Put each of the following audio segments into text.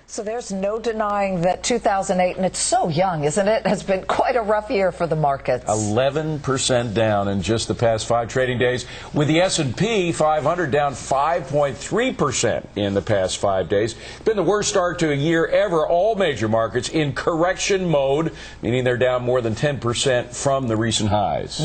So there's no denying that 2008, and it's so young, isn't it, has been quite a rough year for the markets. 11% down in just the past 5 trading days, with the S&P 500 down 5.3% in the past 5 days. It's been the worst start to a year ever. All major markets in correction mode, meaning they're down more than 10% from the recent highs.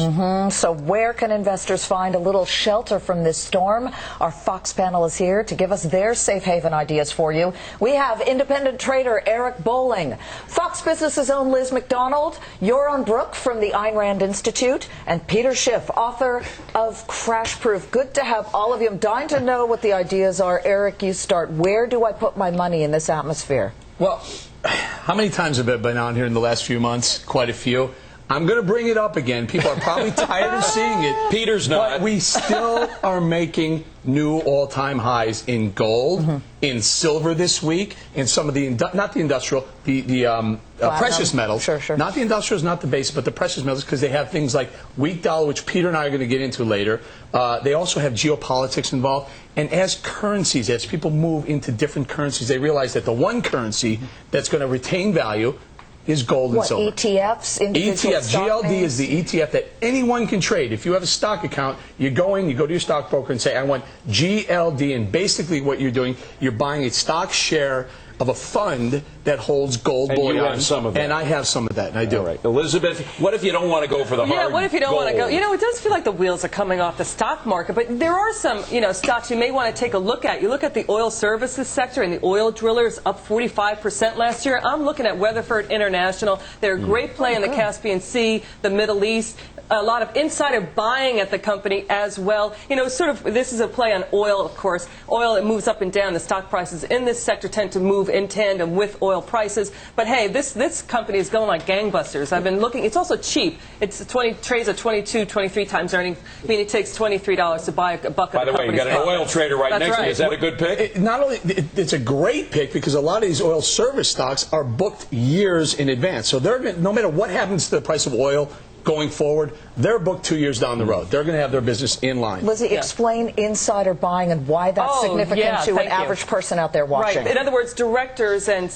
So where can investors find a little shelter from this storm? Our Fox panel is here to give us their safe haven ideas for you. We have independent trader Eric Bowling, Fox Business's own Liz McDonald, Joran Brook from the Ayn Rand Institute, and Peter Schiff, author of Crash Proof. Good to have all of you. I'm dying to know what the ideas are. Eric, you start. Where do I put my money in this atmosphere? Well, how many times have I been on here in the last few months? Quite a few. I'm going to bring it up again. People are probably tired of seeing it. Peter's not. But we still are making new all-time highs in gold, in silver this week, in some of the, not the industrial, the precious metals. Sure. Not the industrials, not the base, but the precious metals, because they have things like weak dollar, which Peter and I are going to get into later. They also have geopolitics involved. And as currencies, as people move into different currencies, they realize that the one currency that's going to retain value is gold and silver. ETFs? ETF, GLD is the ETF that anyone can trade. If you have a stock account, you go in, you go to your stockbroker and say, I want GLD, and basically what you're doing, you're buying a stock share of a fund that holds gold bullion. And you have some of that. And I have some of that, and I do. All right. Elizabeth, what if you don't want to go for the hard Yeah, what if you don't gold? want to go? You know, it does feel like the wheels are coming off the stock market, but there are some, stocks you may want to take a look at. You look at the oil services sector, and the oil drillers up 45% last year. I'm looking at Weatherford International. They're a great play in the Caspian Sea, the Middle East. A lot of insider buying at the company as well. This is a play on oil, of course. Oil, it moves up and down. The stock prices in this sector tend to move in tandem with oil prices. But hey, this company is going like gangbusters. I've been looking. It's also cheap. It's trades at 22, 23 times earnings. I mean, it takes $23 to buy a bucket. By the way, you got an oil trader right next to you. Is that a good pick? Not only it's a great pick because a lot of these oil service stocks are booked years in advance. So they're no matter what happens to the price of oil going forward, they're booked 2 years down the road. They're going to have their business in line. Lizzie, explain insider buying and why that's significant to an average person out there watching. Right. In other words, directors and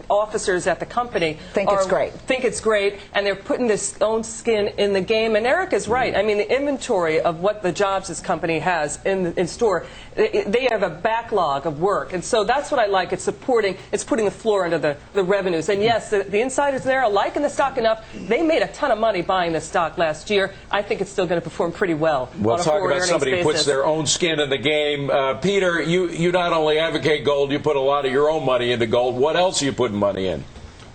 officers at the company think it's great, and they're putting their own skin in the game. And Eric is right. I mean, the inventory of what the jobs this company has in store, they have a backlog of work, and so that's what I like. It's putting the floor under the revenues. And yes, the insiders there are liking the stock enough. They made a ton of money buying this stock last year. I think it's still going to perform pretty well. We'll on a talk about somebody basis. who puts their own skin in the game. Peter, you not only advocate gold, you put a lot of your own money into gold. What else are you putting money in?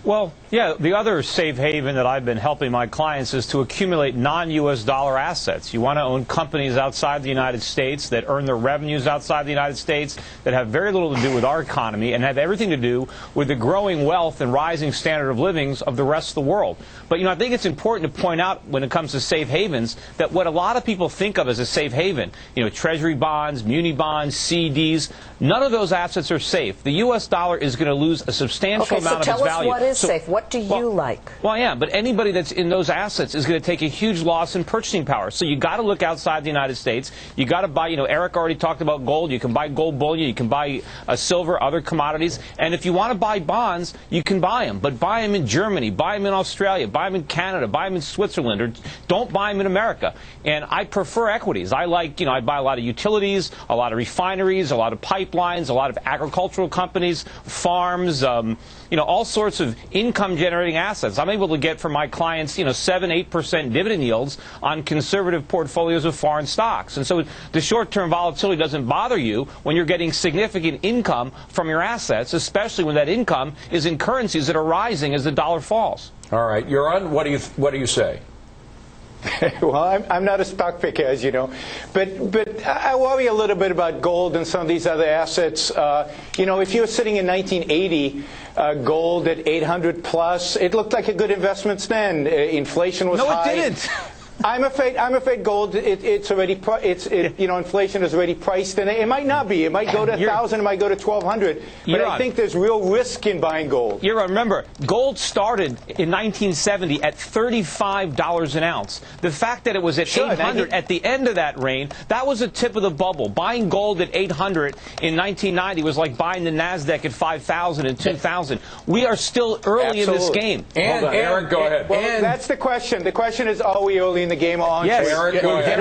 Well, yeah, the other safe haven that I've been helping my clients is to accumulate non-U.S. dollar assets. You want to own companies outside the United States that earn their revenues outside the United States, that have very little to do with our economy and have everything to do with the growing wealth and rising standard of living of the rest of the world. But, I think it's important to point out when it comes to safe havens that what a lot of people think of as a safe haven, treasury bonds, muni bonds, CDs, none of those assets are safe. The U.S. dollar is going to lose a substantial amount of its value. So tell us what is safe. What do you like? Well, yeah, but anybody that's in those assets is going to take a huge loss in purchasing power. So you got to look outside the United States. You got to buy, Eric already talked about gold. You can buy gold bullion. You can buy silver, other commodities. And if you want to buy bonds, you can buy them. But buy them in Germany, buy them in Australia, buy them in Canada, buy them in Switzerland, or don't buy them in America. And I prefer equities. I like, I buy a lot of utilities, a lot of refineries, a lot of pipelines, a lot of agricultural companies, farms, all sorts of income-generating assets. I'm able to get for my clients, 7-8% dividend yields on conservative portfolios of foreign stocks. And so the short-term volatility doesn't bother you when you're getting significant income from your assets, especially when that income is in currencies that are rising as the dollar falls. All right, Joran, what do you say? Well, I'm not a stock picker, as you know, but I worry a little bit about gold and some of these other assets. If you were sitting in 1980, gold at 800 plus, it looked like a good investment then. Inflation was high. No, it didn't. I'm afraid gold. It's already. Inflation is already priced in. It might not be. It might go to 1,000. It might go to 1,200. But I think there's real risk in buying gold. Remember, gold started in 1970 at $35 an ounce. The fact that it was at 800 at the end of that reign, that was a tip of the bubble. Buying gold at 800 in 1990 was like buying the NASDAQ at 5,000 and 2,000. We are still early in this game. Hold on, Eric, go ahead. Well, that's the question. The question is, are we early in the game or aren't we? Yes, Eric, go ahead.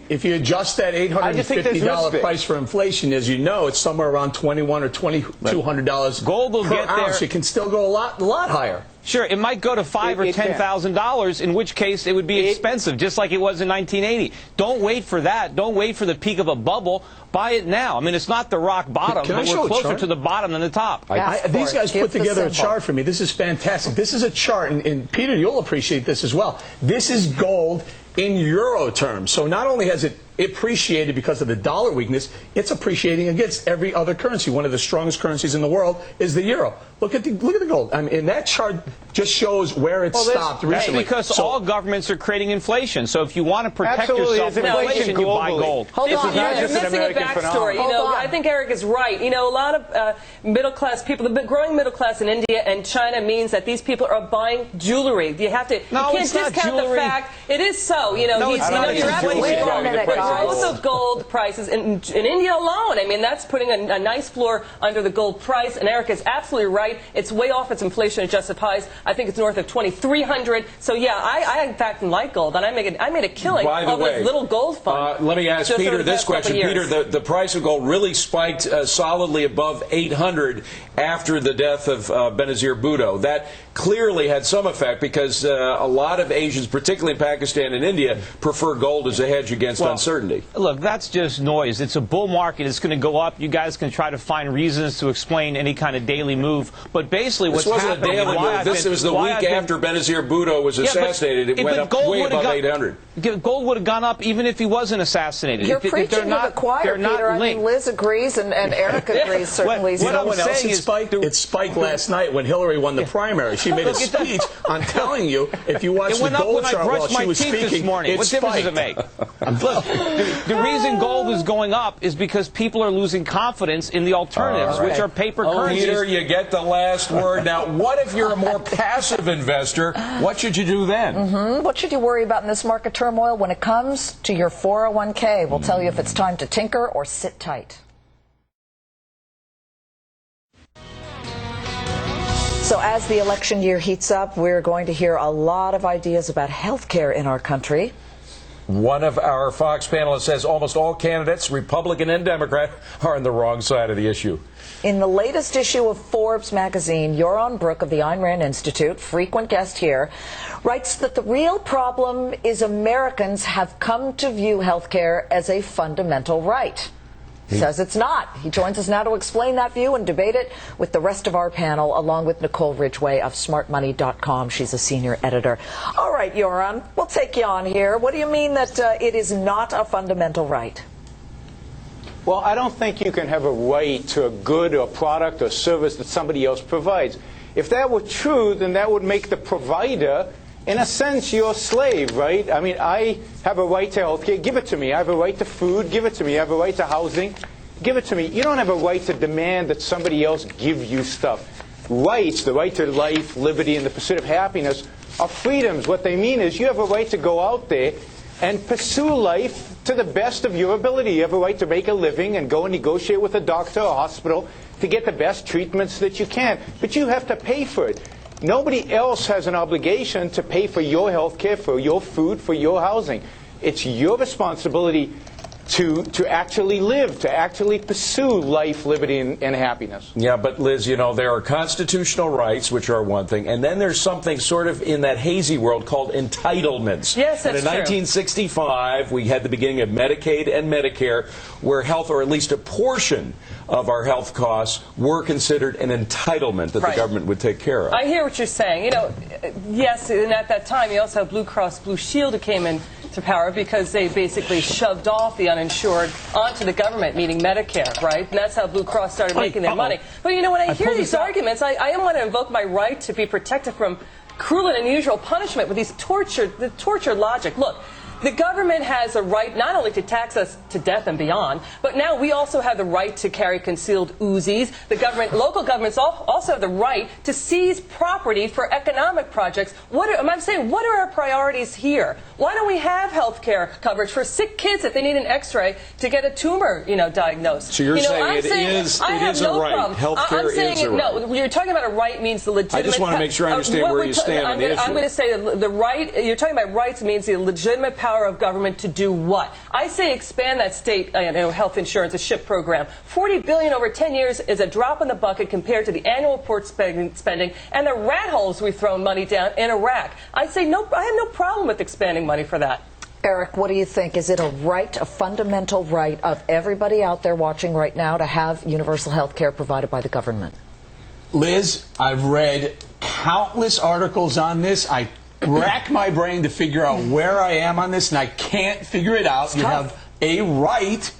If you adjust that $850 price for inflation, as you know, it's somewhere around $2,100 or $2,200. Gold will per get ounce. there. It can still go a lot higher. Sure, it might go to $5,000 or $10,000, in which case it would be expensive, just like it was in 1980. Don't wait for that. Don't wait for the peak of a bubble. Buy it now. I mean, it's not the rock bottom, but we're closer to the bottom than the top. These guys put together a chart for me. This is fantastic. This is a chart, and Peter, you'll appreciate this as well. This is gold in euro terms. So not only has it appreciated because of the dollar weakness, it's appreciating against every other currency. One of the strongest currencies in the world is the euro. Look at the gold. I mean, and that chart just shows where it stopped recently. Because all governments are creating inflation. So if you want to protect yourself from inflation, you buy gold. Hold on, you're missing a backstory. I think Eric is right. A lot of middle-class people, the growing middle class in India and China means that these people are buying jewelry. You can't discount the fact it is so. You're absolutely right. Growth of gold prices in India alone. I mean, that's putting a nice floor under the gold price. And Eric is absolutely right. It's way off its inflation-adjusted highs. I think it's north of 2,300. So yeah, I in fact like gold, and I made a killing of this little gold fund. Let me ask Peter this question. Peter, the price of gold really spiked solidly above 800 after the death of Benazir Bhutto. That clearly had some effect because a lot of Asians, particularly in Pakistan and India, prefer gold as a hedge against uncertainty. Look, that's just noise. It's a bull market. It's going to go up. You guys can try to find reasons to explain any kind of daily move. But basically what's happening... This wasn't a daily move. This was the week after Benazir Bhutto was assassinated. It went up way above 800. Gold would have gone up even if he wasn't assassinated. You're preaching to the choir, Peter. I mean, Liz agrees and Eric agrees, certainly. What I'm saying is it spiked last night when Hillary won the primary. She made a speech on telling you, if you watch the gold chart while she was speaking, this morning. What difference does it make? The reason gold is going up is because people are losing confidence in the alternatives, which are paper currencies. Peter, you get the last word. Now, what if you're a more passive investor? What should you do then? What should you worry about in this market turmoil when it comes to your 401k? We'll tell you if it's time to tinker or sit tight. So as the election year heats up, we're going to hear a lot of ideas about health care in our country. One of our Fox panelists says almost all candidates, Republican and Democrat, are on the wrong side of the issue. In the latest issue of Forbes magazine, Yoron Brook of the Ayn Rand Institute, frequent guest here, writes that the real problem is Americans have come to view health care as a fundamental right. He says it's not. He joins us now to explain that view and debate it with the rest of our panel, along with Nicole Ridgway of smartmoney.com. She's a senior editor. All right, Yoron, we'll take you on here. What do you mean that it is not a fundamental right? Well, I don't think you can have a right to a good or product or service that somebody else provides. If that were true, then that would make the provider, in a sense, your slave, right? I mean, I have a right to health care. Give it to me. I have a right to food. Give it to me. I have a right to housing. Give it to me. You don't have a right to demand that somebody else give you stuff. Rights, the right to life, liberty, and the pursuit of happiness are freedoms. What they mean is you have a right to go out there and pursue life to the best of your ability. You have a right to make a living and go and negotiate with a doctor or hospital to get the best treatments that you can. But you have to pay for it. Nobody else has an obligation to pay for your health care, for your food, for your housing. It's your responsibility to actually live, to actually pursue life, liberty, and happiness. Yeah, but Liz, you know, there are constitutional rights, which are one thing, and then there's something sort of in that hazy world called entitlements. Yes, that's and in 1965, we had the beginning of Medicaid and Medicare, where health, or at least a portion of our health costs, were considered an entitlement that the government would take care of. I hear what you're saying. You know, yes, and at that time, you also have Blue Cross Blue Shield who came in to power because they basically shoved off the uninsured onto the government, meaning Medicare, right? And that's how Blue Cross started making their money. But you know, when I hear these arguments, I want to invoke my right to be protected from cruel and unusual punishment with the tortured logic. Look, the government has a right not only to tax us to death and beyond, but now we also have the right to carry concealed Uzis. The government, local governments also have the right to seize property for economic projects. I'm saying, what are our priorities here? Why don't we have health care coverage for sick kids if they need an X-ray to get a tumor, diagnosed? So you're saying it is a right. Health care is a right. No, you're talking about a right means the legitimate. I just want to make sure I understand where you stand on the issue. I'm going to say the right. You're talking about rights means the legitimate power of government to do what? I say expand that state health insurance, a Schiff program. $40 billion over 10 years is a drop in the bucket compared to the annual report spending and the rat holes we've thrown money down in Iraq. I say no. I have no problem with expanding money for that. Eric, what do you think? Is it a right, a fundamental right of everybody out there watching right now to have universal health care provided by the government? Liz, I've read countless articles on this. I rack my brain to figure out where I am on this, and I can't figure it out. You have a right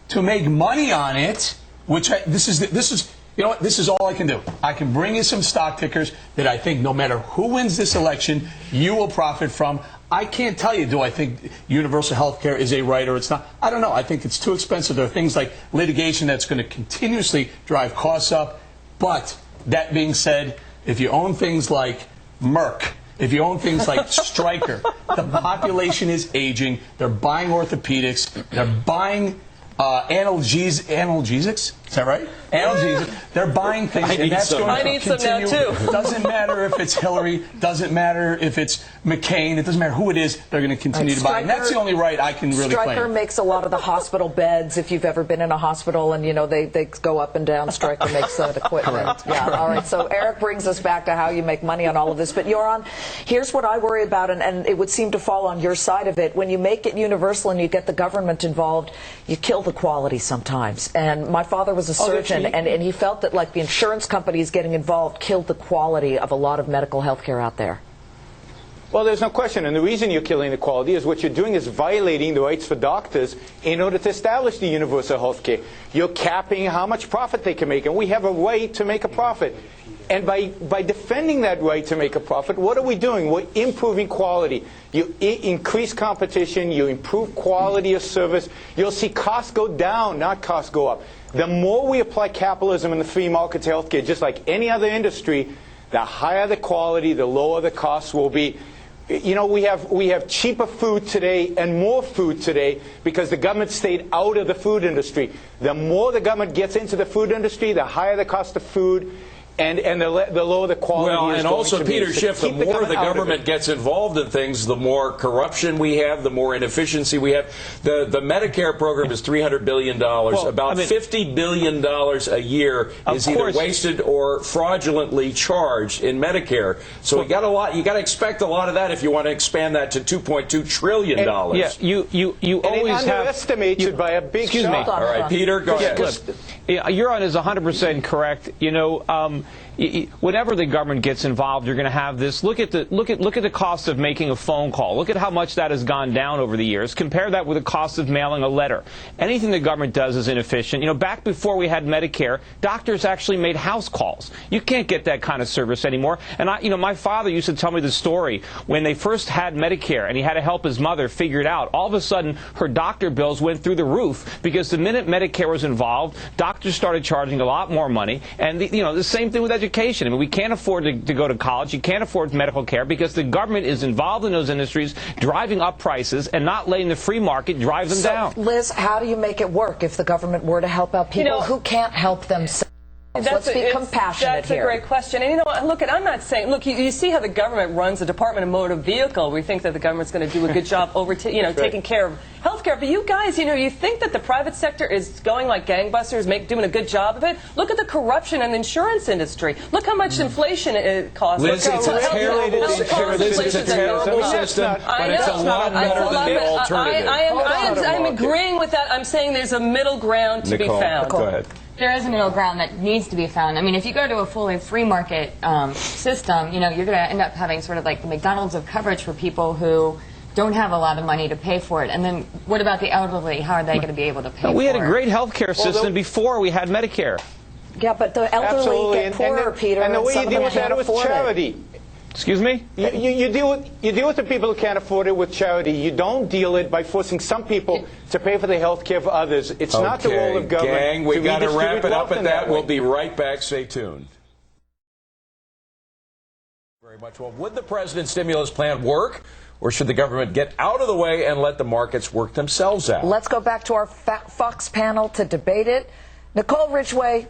to make money on it, which this is all I can do. I can bring you some stock tickers that I think no matter who wins this election, you will profit from. I can't tell you, do I think universal health care is a right or it's not. I don't know. I think it's too expensive. There are things like litigation that's going to continuously drive costs up. But that being said, if you own things like Merck, if you own things like Stryker, the population is aging. They're buying orthopedics. They're buying analgesics. Is that right? Analgesics. They're buying things, and that's going to continue. Some now too. Doesn't matter if it's Hillary. Doesn't matter if it's McCain. It doesn't matter who it is. They're going to continue to buy. And that's the only right I can really claim. Stryker makes a lot of the hospital beds. If you've ever been in a hospital and they go up and down, Stryker makes that equipment. Yeah. All right. So Eric brings us back to how you make money on all of this. But Yoran, here's what I worry about, and it would seem to fall on your side of it. When you make it universal and you get the government involved, you kill the quality sometimes. And my father was a surgeon, and he felt that like the insurance companies getting involved killed the quality of a lot of medical health care out there. Well, there's no question. And the reason you're killing the quality is what you're doing is violating the rights for doctors in order to establish the universal health care. You're capping how much profit they can make. And we have a right to make a profit. And by defending that right to make a profit, what are we doing? We're improving quality. You increase competition. You improve quality of service. You'll see costs go down, not costs go up. The more we apply capitalism in the free market to healthcare, just like any other industry, the higher the quality, the lower the costs will be. You know, we have cheaper food today and more food today because the government stayed out of the food industry. The more the government gets into the food industry, the higher the cost of food. And the lower the quality well, is and going also, to be. Peter Schiff, the more the government gets involved in things, the more corruption we have, the more inefficiency we have. The Medicare program is $300 billion. Well, about $50 billion a year is either wasted or fraudulently charged in Medicare. So you got to expect a lot of that if you want to expand that to $2.2 trillion. Yeah, you always have underestimated by a big excuse shot. me. All right, Peter, go ahead. Yoran is 100% correct. You know, whenever the government gets involved, you're going to have this. Look at the cost of making a phone call. Look at how much that has gone down over the years. Compare that with the cost of mailing a letter. Anything the government does is inefficient. You know, back before we had Medicare, doctors actually made house calls. You can't get that kind of service anymore. And my father used to tell me the story when they first had Medicare, and he had to help his mother figure it out. All of a sudden, her doctor bills went through the roof because the minute Medicare was involved, doctors started charging a lot more money. And the same thing with education. I mean, we can't afford to go to college. You can't afford medical care because the government is involved in those industries, driving up prices and not letting the free market drive them down. Liz, how do you make it work if the government were to help out people who can't help themselves? Let's be compassionate here. That's a great question. And look, I'm not saying, look, you see how the government runs the Department of Motor Vehicle. We think that the government's going to do a good job taking care of health care. But you guys, you think that the private sector is going like gangbusters, doing a good job of it? Look at the corruption in the insurance industry. Look how much inflation it costs. Liz, it's a terrible system, but it's a lot better than the alternative. I'm agreeing with that. I'm saying there's a middle ground to be found. Go ahead. There is a middle ground that needs to be found. I mean, if you go to a fully free market system, you're going to end up having sort of like the McDonald's of coverage for people who don't have a lot of money to pay for it. And then what about the elderly? How are they going to be able to pay for it? We had a great health care system before we had Medicare. Yeah, but the elderly get poorer, Peter. And the way you deal with that was charity. Excuse me? You deal with the people who can't afford it with charity. You don't deal it by forcing some people to pay for the health care for others. It's not the role of government. Gang, we got to wrap it up at that. Way. We'll be right back. Stay tuned. Very much. Well, would the president's stimulus plan work, or should the government get out of the way and let the markets work themselves out? Let's go back to our Fox panel to debate it. Nicole Ridgway,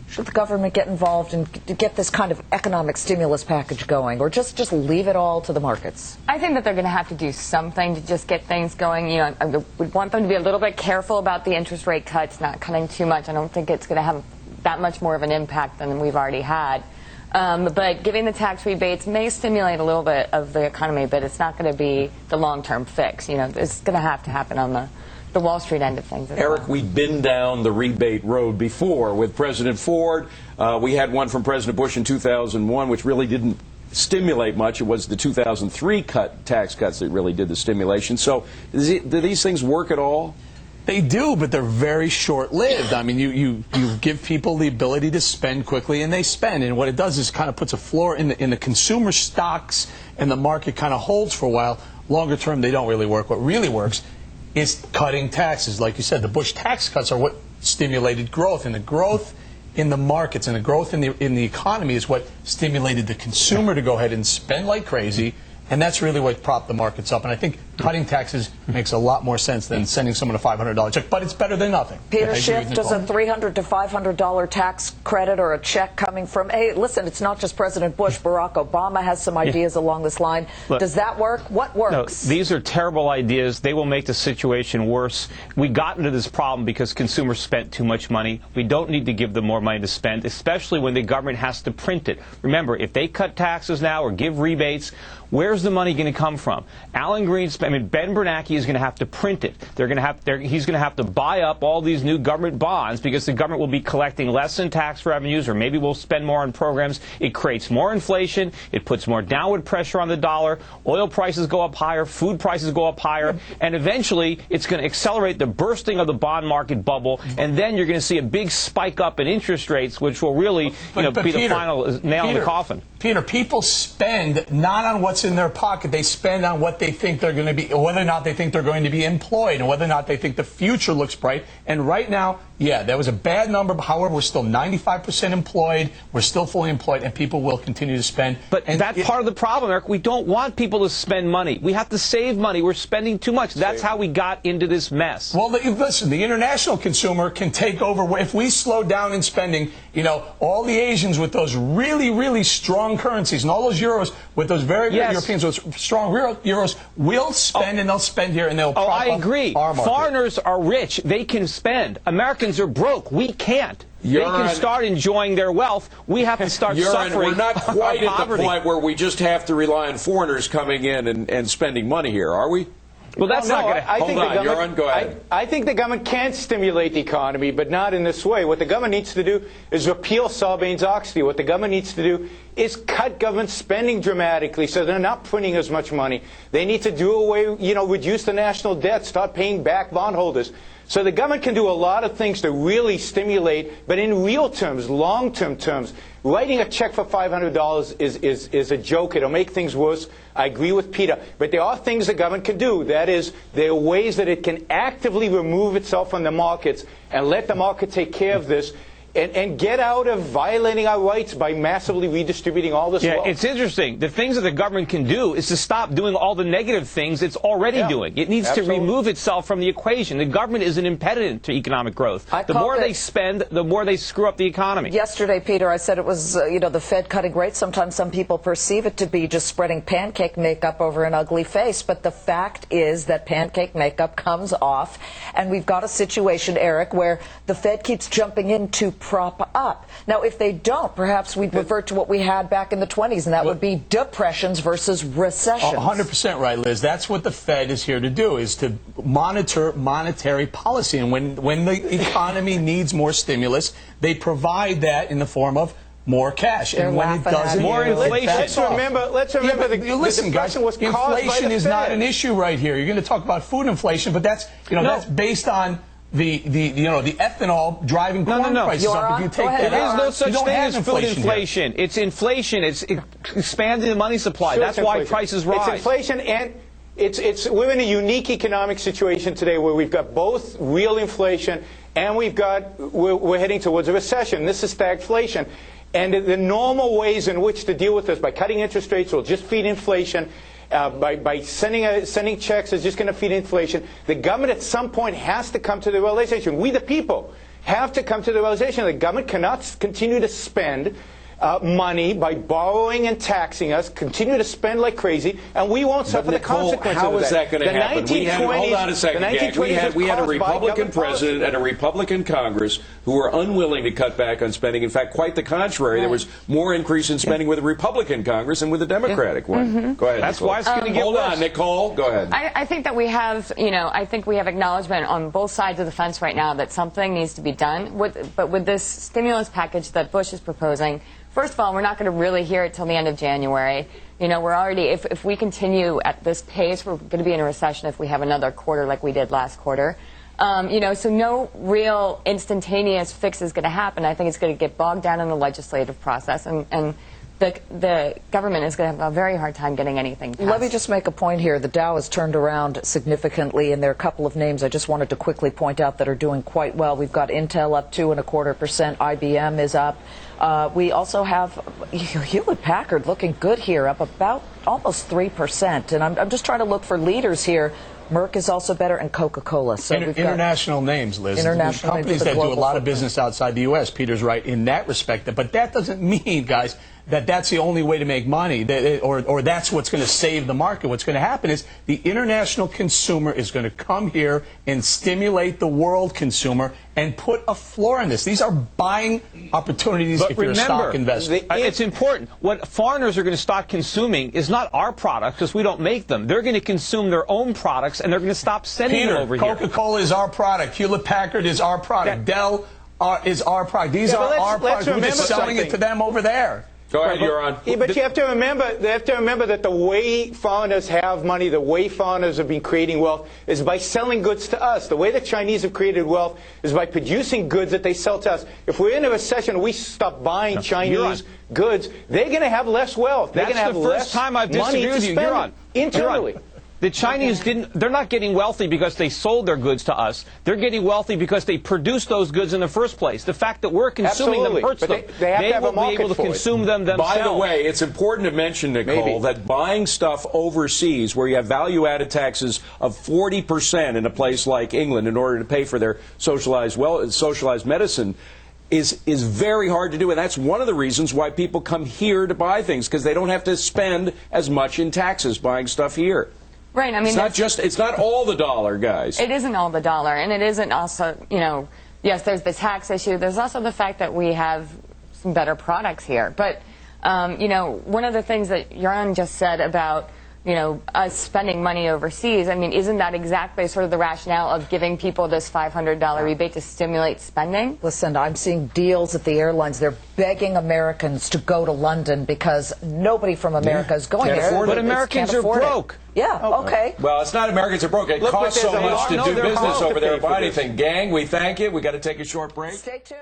should the government get involved and get this kind of economic stimulus package going, or just leave it all to the markets? I think that they're going to have to do something to just get things going. You know, I would want them to be a little bit careful about the interest rate cuts, not cutting too much. I don't think it's going to have that much more of an impact than we've already had. But giving the tax rebates may stimulate a little bit of the economy, but it's not going to be the long-term fix. You know, it's going to have to happen on the Wall Street end of things. Eric, we've been down the rebate road before with President Ford. We had one from President Bush in 2001, which really didn't stimulate much. It was the 2003 tax cuts that really did the stimulation. So do these things work at all? They do, but they're very short-lived. I mean, you give people the ability to spend quickly, and they spend. And what it does is kind of puts a floor in the consumer stocks, and the market kind of holds for a while. Longer term, they don't really work. What really works is cutting taxes. Like you said, the Bush tax cuts are what stimulated growth, and the growth in the markets and the growth in the economy is what stimulated the consumer to go ahead and spend like crazy. And that's really what propped the markets up. And I think cutting taxes makes a lot more sense than sending someone a $500 check. But it's better than nothing. Peter Schiff, does a $300 to $500 tax credit or a check coming from, hey, listen, it's not just President Bush. Barack Obama has some ideas along this line. Look, does that work? What works? No, these are terrible ideas. They will make the situation worse. We got into this problem because consumers spent too much money. We don't need to give them more money to spend, especially when the government has to print it. Remember, if they cut taxes now or give rebates, where's the money going to come from? Alan Greenspan, Ben Bernanke is going to have to print it. He's going to have to buy up all these new government bonds because the government will be collecting less in tax revenues, or maybe we'll spend more on programs. It creates more inflation. It puts more downward pressure on the dollar. Oil prices go up higher. Food prices go up higher. And eventually, it's going to accelerate the bursting of the bond market bubble. And then you're going to see a big spike up in interest rates, which will really be the final nail in the coffin. Peter, people spend not on what's in their pocket. They spend on what they think they're going to be, whether or not they think they're going to be employed, and whether or not they think the future looks bright. And right now, yeah, that was a bad number. However, we're still 95% employed. We're still fully employed, and people will continue to spend. But that's part of the problem, Eric. We don't want people to spend money. We have to save money. We're spending too much. That's how we got into this mess. Well, listen, the international consumer can take over. If we slow down in spending, all the Asians with those really, really strong currencies and all those euros with those very good Europeans with strong euros will spend, and they'll spend here, and they'll prop I up agree. our market. Foreigners are rich. They can spend. Americans are broke. We can't. They can start enjoying their wealth. We have to start suffering. We're not quite at poverty. the point where we just have to rely on foreigners coming in and spending money here, are we? Well, that's not going to hold on, Joran, go ahead. I think the government can stimulate the economy, but not in this way. What the government needs to do is repeal Sarbanes-Oxley. What the government needs to do is cut government spending dramatically so they're not printing as much money. They need to do away, reduce the national debt, start paying back bondholders. So the government can do a lot of things to really stimulate, but in real terms, long-term terms, writing a check for $500 is a joke. It'll make things worse. I agree with Peter. But there are things the government can do. That is, there are ways that it can actively remove itself from the markets and let the market take care of this. And get out of violating our rights by massively redistributing all this wealth. It's interesting. The things that the government can do is to stop doing all the negative things it's already doing. It needs to remove itself from the equation. The government is an impediment to economic growth. The more they spend, the more they screw up the economy. Yesterday, Peter, I said it was, the Fed cutting rates. Sometimes some people perceive it to be just spreading pancake makeup over an ugly face. But the fact is that pancake makeup comes off. And we've got a situation, Eric, where the Fed keeps jumping in to prop up. Now, if they don't, perhaps we'd revert to what we had back in the 20s, and that would be depressions versus recessions. 100% right, Liz. That's what the Fed is here to do, is to monitor monetary policy. And when the economy needs more stimulus, they provide that in the form of more cash. And when it doesn't, more inflation. Let's remember the depression was caused by the inflation is Fed. not an issue right here. You're going to talk about food inflation, but that's that's based on the ethanol driving corn prices up. If you take that There is out, no such you don't thing have as food inflation. inflation. It's inflation. It's expanding the money supply. Sure, That's why prices rise. It's inflation, and we're in a unique economic situation today where we've got both real inflation and we're heading towards a recession. This is stagflation. And the normal ways in which to deal with this, by cutting interest rates, will just feed inflation. By sending checks is just going to feed inflation. The government at some point has to come to the realization, we the people have to come to the realization the government cannot continue to spend money by borrowing and taxing us, continue to spend like crazy, and we won't suffer the consequences how of that. is that going to happen? Hold on a second, gang. We had a Republican president and a Republican Congress who were unwilling to cut back on spending. In fact, quite the contrary. There was more increase in spending with a Republican Congress than with a Democratic one. Go ahead. That's Nicole. why it's going to get worse. Hold on, Nicole. Go ahead. I think that we have, I think we have acknowledgement on both sides of the fence right now that something needs to be done. But with this stimulus package that Bush is proposing, first of all, we're not going to really hear it till the end of January. We're already, if we continue at this pace, we're going to be in a recession if we have another quarter like we did last quarter. So no real instantaneous fix is going to happen. I think it's going to get bogged down in the legislative process, and the government is going to have a very hard time getting anything passed. Let me just make a point here. The Dow has turned around significantly, and there are a couple of names I just wanted to quickly point out that are doing quite well. We've got Intel up 2.25%. IBM is up. We also have Hewlett-Packard looking good here, up about almost 3%. And I'm just trying to look for leaders here. Merck is also better, and Coca-Cola. So we've got international names, Liz. International companies names that do a lot of footprint. business outside the U.S. Peter's right in that respect. But that doesn't mean, guys, that that's the only way to make money, or that's what's going to save the market. What's going to happen is the international consumer is going to come here and stimulate the world consumer and put a floor on this. These are buying opportunities if you're a stock investor. It's important. What foreigners are going to start consuming is not our products, because we don't make them. They're going to consume their own products, and they're going to stop sending them over here. Coca-Cola is our product. Hewlett-Packard is our product. Dell is our product. These are our products. We're just selling it to them over there. Go ahead, you're on. Yeah, but you have to remember, that the way foreigners have money, the way foreigners have been creating wealth, is by selling goods to us. The way the Chinese have created wealth is by producing goods that they sell to us. If we're in a recession, we stop buying Chinese goods, they're going to have less wealth. They're going to have less money to spend internally. The Chinese they're not getting wealthy because they sold their goods to us. They're getting wealthy because they produced those goods in the first place. The fact that we're consuming them hurts them. They will be able to consume them themselves. By the way, it's important to mention, Nicole, that buying stuff overseas where you have value-added taxes of 40% in a place like England in order to pay for their socialized medicine is very hard to do, and that's one of the reasons why people come here to buy things, because they don't have to spend as much in taxes buying stuff here. Right, I mean, it's not all the dollar, guys. It isn't all the dollar, and it isn't also, yes, there's the tax issue. There's also the fact that we have some better products here. But, one of the things that Yaron just said about, us spending money overseas, I mean, isn't that exactly sort of the rationale of giving people this $500 rebate to stimulate spending? Listen, I'm seeing deals at the airlines. They're begging Americans to go to London because nobody from America is going there. But Americans are broke. Yeah, okay. Well, it's not Americans are broke. It costs so much to do business over there and buy anything. Gang, we thank you. We got to take a short break. Stay tuned.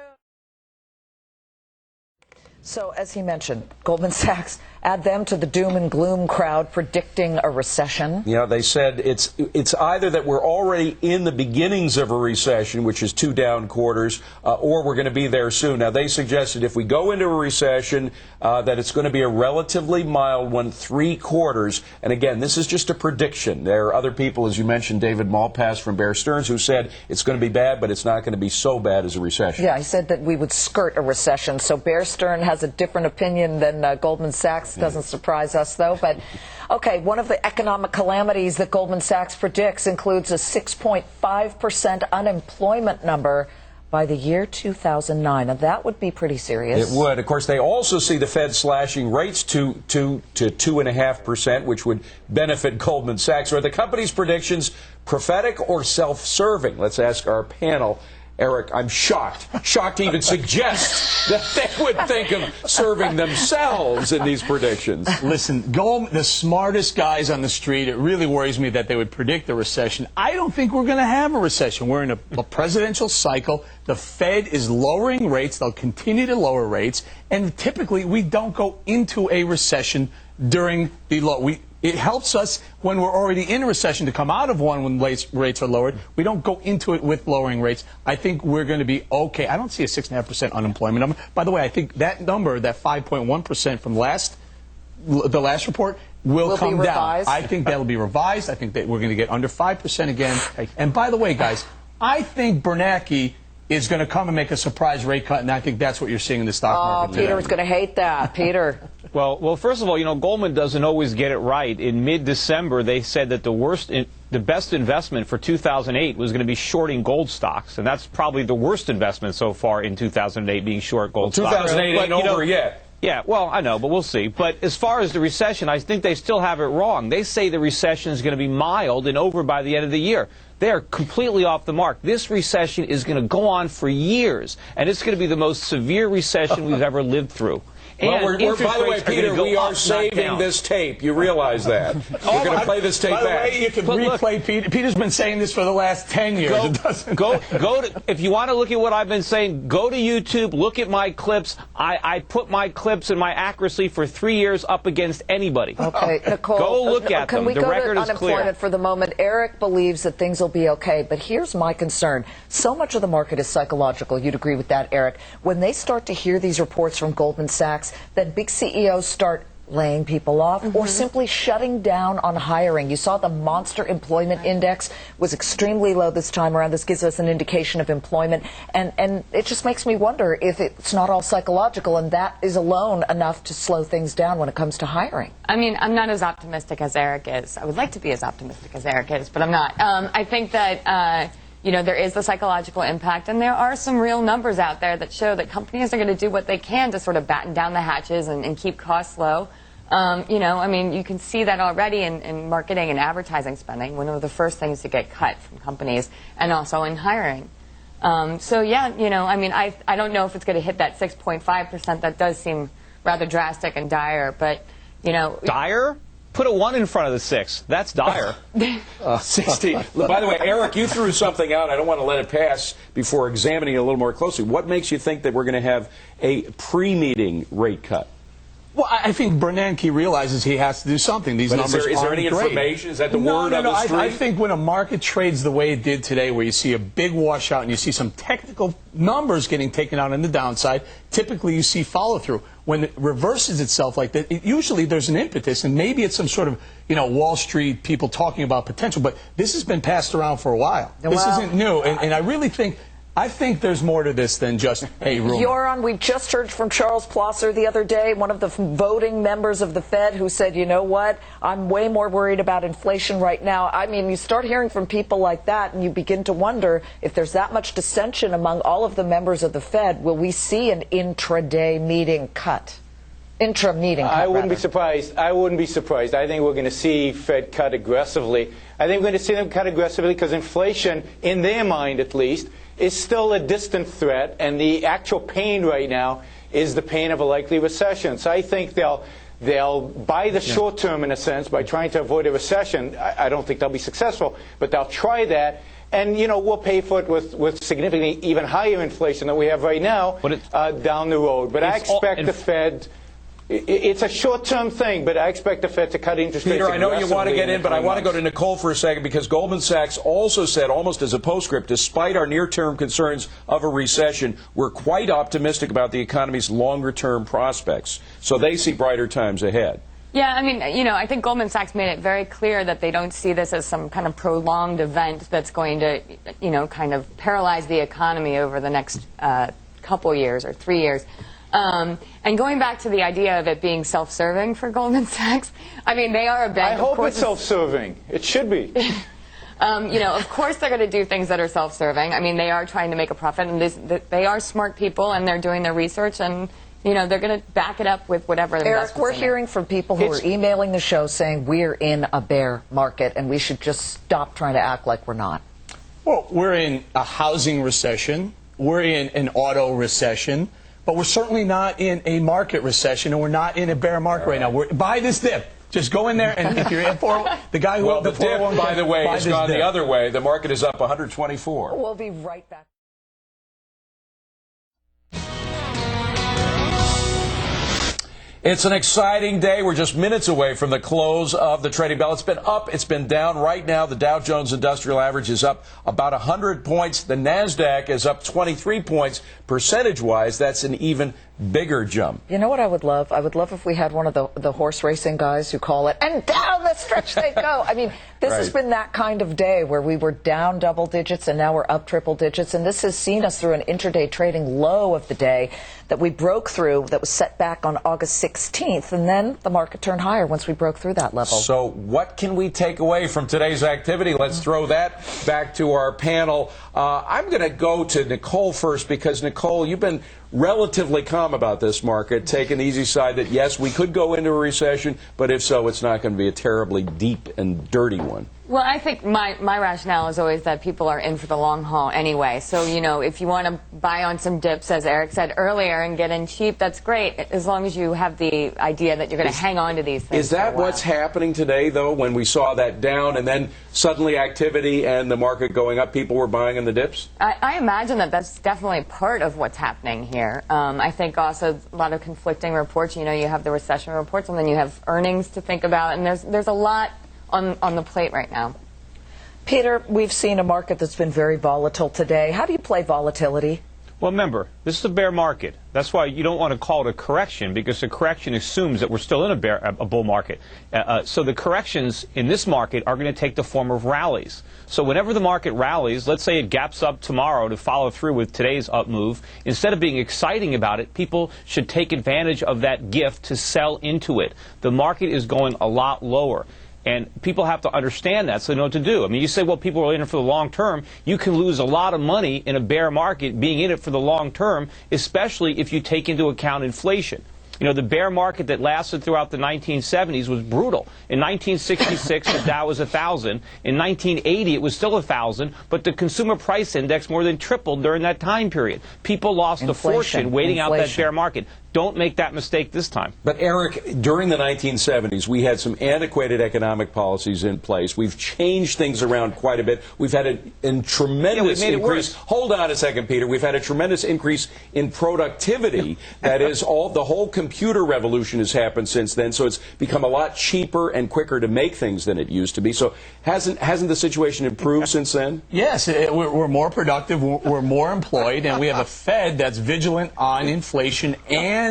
So, as he mentioned, Goldman Sachs, add them to the doom and gloom crowd predicting a recession. Yeah, they said it's either that we're already in the beginnings of a recession, which is 2 down quarters, or we're going to be there soon. Now, they suggested if we go into a recession, that it's going to be a relatively mild one, 3 quarters. And again, this is just a prediction. There are other people, as you mentioned, David Malpass from Bear Stearns, who said it's going to be bad, but it's not going to be so bad as a recession. Yeah, he said that we would skirt a recession. So Bear Stearns has a different opinion than Goldman Sachs. Doesn't surprise us, though. But, okay, one of the economic calamities that Goldman Sachs predicts includes a 6.5% unemployment number by the year 2009. Now, that would be pretty serious. It would. Of course, they also see the Fed slashing rates to 2.5%, which would benefit Goldman Sachs. Are the company's predictions prophetic or self-serving? Let's ask our panel. Eric, I'm shocked to even suggest that they would think of serving themselves in these predictions. Listen, the smartest guys on the street, it really worries me that they would predict a recession. I don't think we're going to have a recession. We're in a presidential cycle. The Fed is lowering rates. They'll continue to lower rates. And typically, we don't go into a recession during the low. It helps us when we're already in a recession to come out of one when rates are lowered. We don't go into it with lowering rates. I think we're going to be okay. I don't see a 6.5% unemployment number. By the way, I think that number, that 5.1% from the last report, will come down. I think that'll be revised. I think that we're going to get under 5% again. And by the way, guys, I think Bernanke is going to come and make a surprise rate cut, and I think that's what you're seeing in the stock market today. Peter's going to hate that. Peter. Well, first of all, you know, Goldman doesn't always get it right. In mid-December, they said that the best investment for 2008 was going to be shorting gold stocks, and that's probably the worst investment so far in 2008, being short gold stocks. 2008 ain't over yet. Yeah, well, I know, but we'll see. But as far as the recession, I think they still have it wrong. They say the recession is going to be mild and over by the end of the year. They are completely off the mark. This recession is going to go on for years, and it's going to be the most severe recession we've ever lived through. Well, by the way, Peter, we are saving this tape. You realize that. We're going to play this tape back. By the way, you can replay Peter. Peter's been saying this for the last 10 years. If you want to look at what I've been saying, go to YouTube, look at my clips. I put my clips and my accuracy for 3 years up against anybody. Okay, Nicole. Go look at them. Can we the go record to is unemployment clear. for the moment? Eric believes that things will be okay, but here's my concern. So much of the market is psychological. You'd agree with that, Eric. When they start to hear these reports from Goldman Sachs, then big CEOs start laying people off or simply shutting down on hiring. You saw the monster employment index was extremely low this time around. This gives us an indication of employment, and it just makes me wonder if it's not all psychological, and that is alone enough to slow things down when it comes to hiring. I mean, I'm not as optimistic as Eric is. I would like to be as optimistic as Eric is, but I'm not. I think that you know, there is the psychological impact, and there are some real numbers out there that show that companies are going to do what they can to sort of batten down the hatches and keep costs low. You know, I mean, you can see that already in marketing and advertising spending, one of the first things to get cut from companies, and also in hiring. So, yeah, you know, I mean, I don't know if it's going to hit that 6.5%. That does seem rather drastic and dire, but, you know. Dire? Put a 1 in front of the 6. That's dire. 16. By the way, Eric, you threw something out. I don't want to let it pass before examining it a little more closely. What makes you think that we're going to have a pre-meeting rate cut? Well, I think Bernanke realizes he has to do something. These numbers aren't great. Is there any information? Is that the word on the street? I think when a market trades the way it did today, where you see a big washout and you see some technical numbers getting taken out on the downside, typically you see follow-through. When it reverses itself like that, usually there's an impetus, and maybe it's some sort of, you know, Wall Street people talking about potential, but this has been passed around for a while. This isn't new, and I really think... I think there's more to this than just a rumor. Joran, we just heard from Charles Plosser the other day, one of the voting members of the Fed, who said, you know what, I'm way more worried about inflation right now. I mean, you start hearing from people like that, and you begin to wonder if there's that much dissension among all of the members of the Fed, will we see an intraday meeting cut? Intra-meeting cut, I wouldn't be surprised. I wouldn't be surprised. I think we're going to see Fed cut aggressively. I think we're going to see them cut aggressively because inflation, in their mind at least, is still a distant threat, and the actual pain right now is the pain of a likely recession. So I think they'll buy the short term, in a sense, by trying to avoid a recession. I don't think they'll be successful, but they'll try that. And, you know, we'll pay for it with significantly even higher inflation than we have right now down the road. But I expect the Fed... It's a short-term thing, but I expect the Fed to cut interest rates. Peter, I know you want to get in, but I want to go to Nicole for a second, because Goldman Sachs also said, almost as a postscript, despite our near-term concerns of a recession, we're quite optimistic about the economy's longer-term prospects. So they see brighter times ahead. Yeah, I mean, you know, I think Goldman Sachs made it very clear that they don't see this as some kind of prolonged event that's going to, you know, kind of paralyze the economy over the next couple years or 3 years. And going back to the idea of it being self-serving for Goldman Sachs, I mean, they are a bank. I hope it's self-serving. It should be. You know, of course they're going to do things that are self-serving. I mean, they are trying to make a profit, and they are smart people, and they're doing their research, and, you know, they're going to back it up with whatever. Eric, we're hearing from people who are emailing the show saying we're in a bear market, and we should just stop trying to act like we're not. Well, we're in a housing recession. We're in an auto recession. But we're certainly not in a market recession, and we're not in a bear market right now. Buy this dip. Just go in there, and if you're in the guy who the dip, by the way, has gone the other way. The market is up 124. We'll be right back. It's an exciting day. We're just minutes away from the close of the trading bell. It's been up. It's been down. Right now, the Dow Jones Industrial Average is up about 100 points. The NASDAQ is up 23 points. Percentage-wise, that's an even bigger jump. You know what I would love? I would love if we had one of the horse racing guys who call it, and down the stretch they go. I mean, this has been that kind of day where we were down double digits and now we're up triple digits. And this has seen us through an intraday trading low of the day that we broke through, that was set back on August 16th. And then the market turned higher once we broke through that level. So what can we take away from today's activity? Let's throw that back to our panel. I'm going to go to Nicole first because, Nicole, you've been relatively calm about this market, taking the easy side that, yes, we could go into a recession, but if so, it's not going to be a terribly deep and dirty one. Well, I think my rationale is always that people are in for the long haul anyway. So, you know, if you want to buy on some dips, as Eric said earlier, and get in cheap, that's great, as long as you have the idea that you're going to hang on to these things. Is that what's happening today, though, when we saw that down and then suddenly activity and the market going up, people were buying in the dips? I imagine that that's definitely part of what's happening here. I think also a lot of conflicting reports. You know, you have the recession reports, and then you have earnings to think about, and there's a lot on the plate right now. Peter, we've seen a market that's been very volatile today. How do you play volatility? Well, remember, this is a bear market. That's why you don't want to call it a correction, because a correction assumes that we're still in a bull market. So the corrections in this market are going to take the form of rallies. So whenever the market rallies, let's say it gaps up tomorrow to follow through with today's up move, instead of being exciting about it, people should take advantage of that gift to sell into it. The market is going a lot lower. And people have to understand that so they know what to do. I mean, you say, well, people are in it for the long term. You can lose a lot of money in a bear market being in it for the long term, especially if you take into account inflation. You know, the bear market that lasted throughout the 1970s was brutal. In 1966, the Dow was 1,000. In 1980, it was still 1,000, but the consumer price index more than tripled during that time period. People lost a fortune waiting out that bear market. Don't make that mistake this time. But, Eric, during the 1970s, we had some antiquated economic policies in place. We've changed things around quite a bit. We've had a tremendous increase. Hold on a second, Peter. We've had a tremendous increase in productivity. That is, the whole computer revolution has happened since then, so it's become a lot cheaper and quicker to make things than it used to be. So hasn't the situation improved since then? Yes, we're more productive, we're more employed, and we have a Fed that's vigilant on inflation and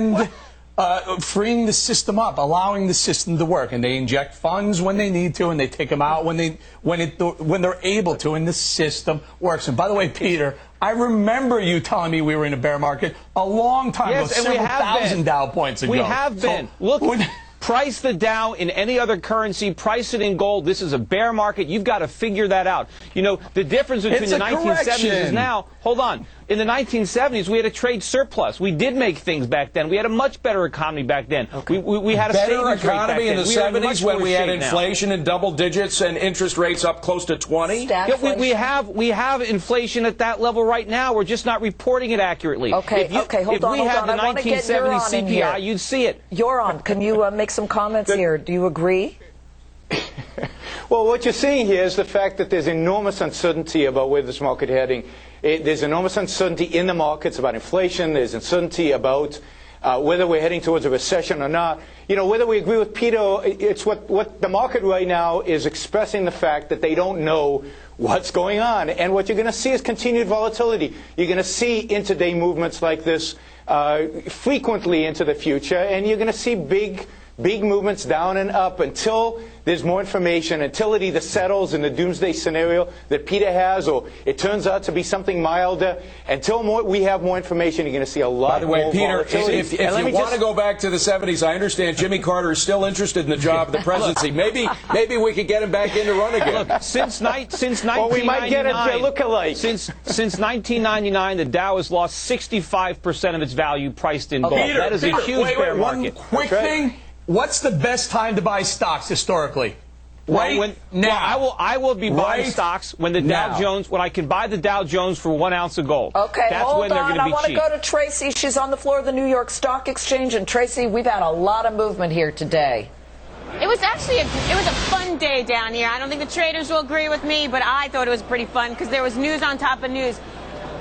freeing the system up, allowing the system to work. And they inject funds when they need to, and they take them out when they're able to, and the system works. And by the way, Peter, I remember you telling me we were in a bear market a long time ago, several thousand Dow points ago. We have been. Look. Price the Dow in any other currency, price it in gold. This is a bear market. You've got to figure that out. You know, the difference between the 1970s is now, hold on, in the 1970s, we had a trade surplus. We did make things back then. We had a much better economy back then. Okay. We had a better economy in the 70s when we had inflation now. in double digits and interest rates up close to 20? Yeah, we have inflation at that level right now. We're just not reporting it accurately. Okay, hold on. If we had the 1970 CPI, you'd see it. You're on. Can you make some comments here? Do you agree? Well, what you're seeing here is the fact that there's enormous uncertainty about where this market is heading. There's enormous uncertainty in the markets about inflation. There's uncertainty about whether we're heading towards a recession or not. You know, whether we agree with Peter, it's what the market right now is expressing the fact that they don't know what's going on. And what you're going to see is continued volatility. You're going to see intraday movements like this frequently into the future, and you're going to see big movements down and up until there's more information, until it either settles in the doomsday scenario that Peter has, or it turns out to be something milder. Until we have more information, you're going to see a lot more volatility. By the way, Peter, if you want to go back to the 70s, I understand Jimmy Carter is still interested in the job of the presidency. Maybe we could get him back in to run again. Look, since 1999, well, we might get a look-alike. Since 1999, the Dow has lost 65% of its value priced in gold. Peter, that is a huge bear market. One quick thing. What's the best time to buy stocks historically? Right now. I will be buying Right stocks when the now. Dow Jones, when I can buy the Dow Jones for 1 ounce of gold. Okay, that's hold when they're on. going to I be want to cheap. go to Tracy. She's on the floor of the New York Stock Exchange. And Tracy, we've had a lot of movement here today. It was actually a fun day down here. I don't think the traders will agree with me, but I thought it was pretty fun because there was news on top of news.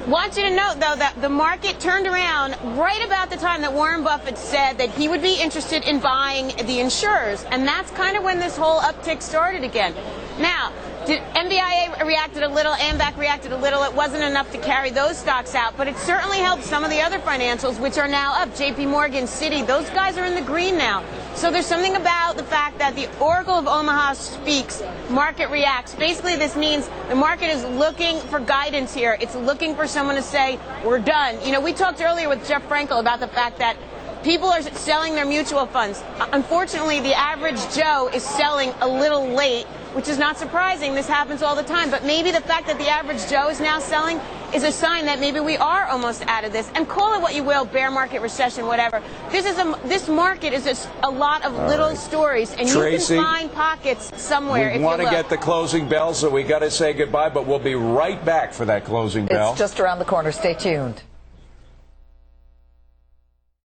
Want you to note, though, that the market turned around right about the time that Warren Buffett said that he would be interested in buying the insurers, and that's kind of when this whole uptick started again. Now, MBIA reacted a little, AMVAC reacted a little. It wasn't enough to carry those stocks out, but it certainly helped some of the other financials, which are now up. JP Morgan, Citi, those guys are in the green now. So there's something about the fact that the Oracle of Omaha speaks, market reacts. Basically, this means the market is looking for guidance here. It's looking for someone to say, we're done. You know, we talked earlier with Jeff Frankel about the fact that people are selling their mutual funds. Unfortunately, the average Joe is selling a little late, which is not surprising. This happens all the time. But maybe the fact that the average Joe is now selling is a sign that maybe we are almost out of this. And call it what you will, bear market, recession, whatever. This market is just a lot of little stories, and Tracy, you can find pockets somewhere. We want to get the closing bell, so we got to say goodbye, but we'll be right back for that closing bell. It's just around the corner. Stay tuned.